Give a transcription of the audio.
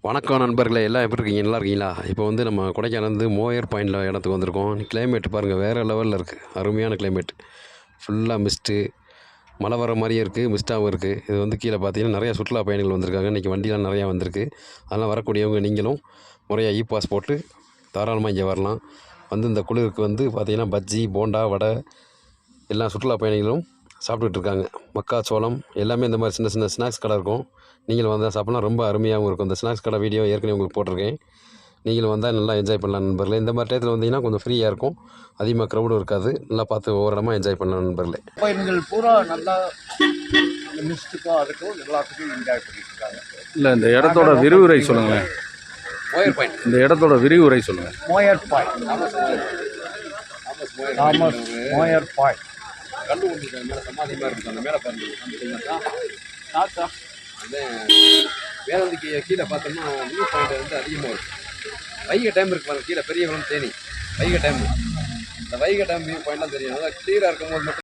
வணக்கம் நண்பர்களே, எல்லாம் எப்படி இருக்கீங்க? நல்லா இருக்கீங்களா? இப்போ வந்து நம்ம கொடைக்கானல்லேருந்து மோயர் பாயிண்டில் இடத்துக்கு வந்திருக்கோம். கிளைமேட் பாருங்கள், வேறு லெவலில் இருக்குது. அருமையான கிளைமேட். ஃபுல்லாக மிஸ்ட்டு, மழை வர மாதிரியே இருக்குது, மிஸ்ட்டாகவும் இருக்குது. இது வந்து கீழே பார்த்தீங்கன்னா நிறையா சுற்றுலா பயணிகள் வந்திருக்காங்க. இன்றைக்கி வண்டிலாம் நிறையா வந்திருக்கு. அதெல்லாம் வரக்கூடியவங்க நீங்களும் முறையாக பாஸ் போட்டு தாராளமாக இங்கே வரலாம். வந்து இந்த குளிருக்கு வந்து பார்த்திங்கன்னா பஜ்ஜி, போண்டா, வடை எல்லா சுற்றுலா பயணிகளும் சாப்பிட்டுட்டு இருக்காங்க. மக்காச்சோளம் எல்லாமே இந்த மாதிரி சின்ன சின்ன ஸ்நாக்ஸ் கடை இருக்கும். நீங்களும் வந்தால் சாப்பிட்லாம், ரொம்ப அருமையாகவும் இருக்கும். இந்த ஸ்நாக்ஸ் கடை வீடியோ ஏற்கனவே உங்களுக்கு போட்டிருக்கேன். நீங்களும் வந்தால் நல்லா என்ஜாய் பண்ணலாம் நண்பர்களே. இந்த மாதிரி டயத்தில் வந்தீங்கன்னா கொஞ்சம் ஃப்ரீயாக இருக்கும், அதிகமாக க்ரௌடும் இருக்காது. நல்லா பார்த்து ஒவ்வொரு இடமா என்ஜாய் பண்ணலாம் நண்பர்களே. பயணிகள் பூரா நல்லா மிஸ்ட்டுக்கும் அதுக்கும் எல்லாத்துக்கும் என்ஜாய் பண்ணிட்டு இருக்காங்க. இல்லை, இந்த இடத்தோட விரிவுரை சொல்லுங்களேன். மோயர் பாயிண்ட், இந்த இடத்தோட விரிவுரை சொல்லுங்கள். Moir point, Thomas Moir point. கல்லு ஒன்று மேலே சமாதி மாதிரி இருக்கும். அந்த மேலே பார்த்தா அந்த வேளாண்மைக்கு கீழே பார்த்தோம்னா வியூ பாயிண்ட் வந்து அதிகமாக இருக்கும். வைகை டேம் இருக்கு பாருங்க, கீழே பெரிய தேனி வைகை டேம். இந்த வைகை டேம் வியூ பாயிண்ட்லாம் தெரியும். அதாவது கிளியராக இருக்கும்போது மட்டும்